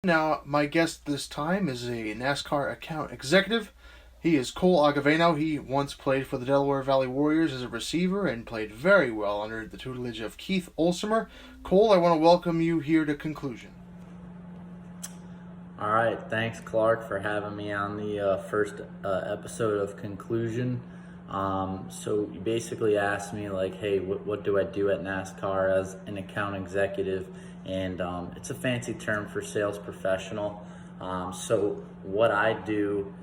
Now, my guest this time is a NASCAR account executive. He is Cole Acoveno. He once played for the Delaware Valley Warriors as a receiver and played very well under the tutelage of Keith Olsemer. Cole, I want to welcome you here to Conclusion. All right, thanks Clark for having me on the first episode of Conclusion. So you basically asked me like, hey, what do I do at NASCAR as an account executive? And it's a fancy term for sales professional. So what I do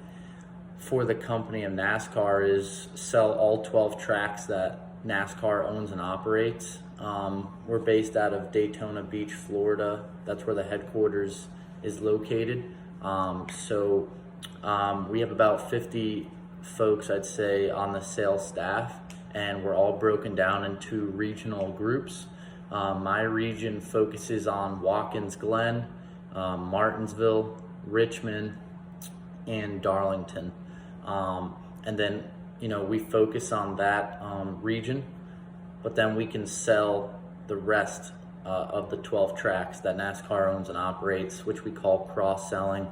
for the company of NASCAR is sell all 12 tracks that NASCAR owns and operates. We're based out of Daytona Beach, Florida. That's where the headquarters is located. We have about 50 folks, I'd say, on the sales staff, and we're all broken down into regional groups. My region focuses on Watkins, Glen, Martinsville, Richmond, and Darlington. And then, we focus on that region, but then we can sell the rest of the 12 tracks that NASCAR owns and operates, which we call cross-selling.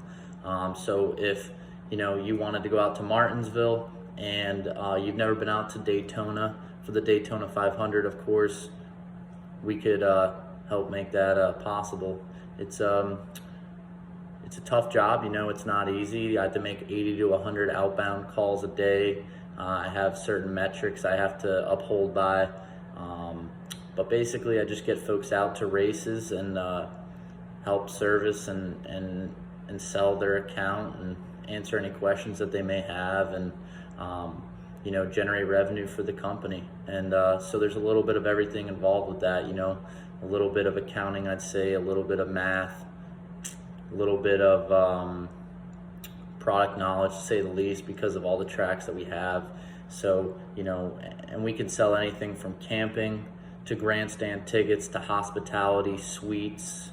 So if you wanted to go out to Martinsville and you've never been out to Daytona for the Daytona 500, of course, we could help make that possible. It's a tough job, it's not easy. I have to make 80 to 100 outbound calls a day. I have certain metrics I have to uphold by. But basically, I just get folks out to races and help service and sell their account and answer any questions that they may have, and generate revenue for the company. And so there's a little bit of everything involved with that. A little bit of accounting, I'd say, a little bit of math, a little bit of product knowledge, to say the least, because of all the tracks that we have. So and we can sell anything from camping to grandstand tickets to hospitality, suites,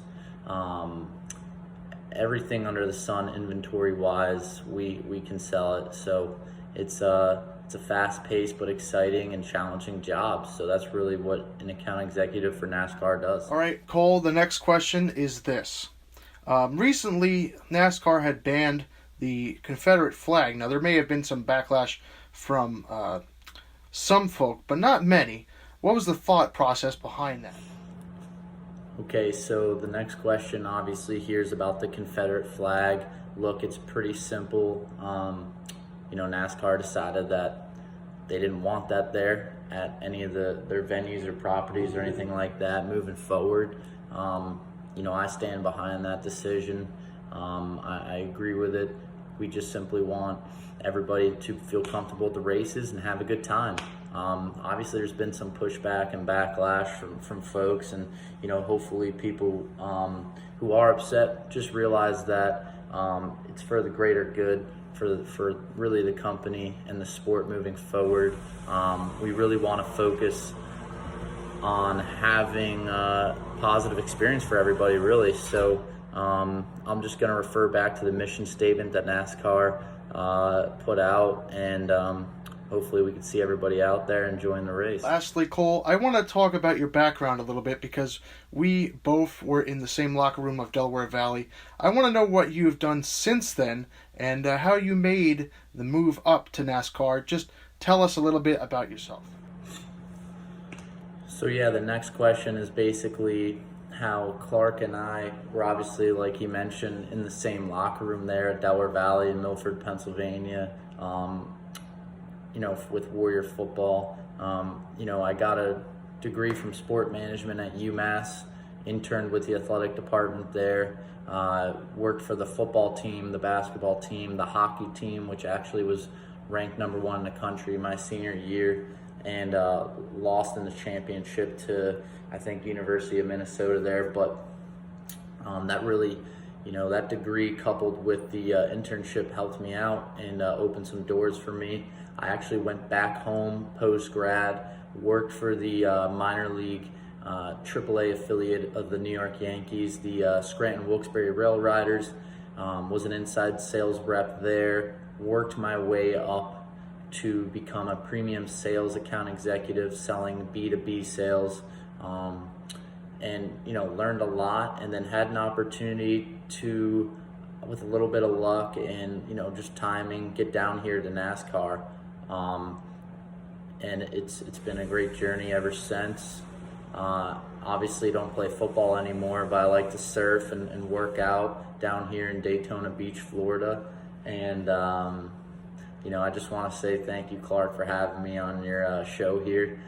everything under the sun inventory wise, we can sell it. So it's a fast-paced but exciting and challenging job. So that's really what an account executive for NASCAR does. All right, Cole, the next question is this. Recently, NASCAR had banned the Confederate flag. Now, there may have been some backlash from some folk, but not many. What was the thought process behind that? Okay, so the next question obviously here is about the Confederate flag. Look, it's pretty simple. NASCAR decided that they didn't want that there at any of their venues or properties or anything like that moving forward. I stand behind that decision. I agree with it. We just simply want everybody to feel comfortable at the races and have a good time. Obviously, there's been some pushback and backlash from folks, and hopefully people who are upset just realize that it's for the greater good, for really the company and the sport moving forward. We really want to focus on having a positive experience for everybody, really. So I'm just going to refer back to the mission statement that NASCAR put out, and hopefully we can see everybody out there enjoying the race. Lastly, Cole, I want to talk about your background a little bit, because we both were in the same locker room of Delaware Valley. I want to know what you have done since then and how you made the move up to NASCAR. Just tell us a little bit about yourself. So yeah, the next question is basically how Clark and I were, obviously, like he mentioned, in the same locker room there at Delaware Valley in Milford, Pennsylvania. With Warrior football. I got a degree from sport management at UMASS, interned with the athletic department there, worked for the football team, the basketball team, the hockey team, which actually was ranked number 1 in the country my senior year, and lost in the championship to, I think, University of Minnesota there. But that really, that degree coupled with the internship helped me out and opened some doors for me. I actually went back home post-grad, worked for the minor league AAA affiliate of the New York Yankees, the Scranton Wilkes-Barre RailRiders, was an inside sales rep there, worked my way up to become a premium sales account executive selling B2B sales. And learned a lot, and then had an opportunity to, with a little bit of luck and just timing, get down here to NASCAR. And it's been a great journey ever since. Obviously don't play football anymore, but I like to surf and work out down here in Daytona Beach, Florida. And I just want to say thank you, Clark, for having me on your show here.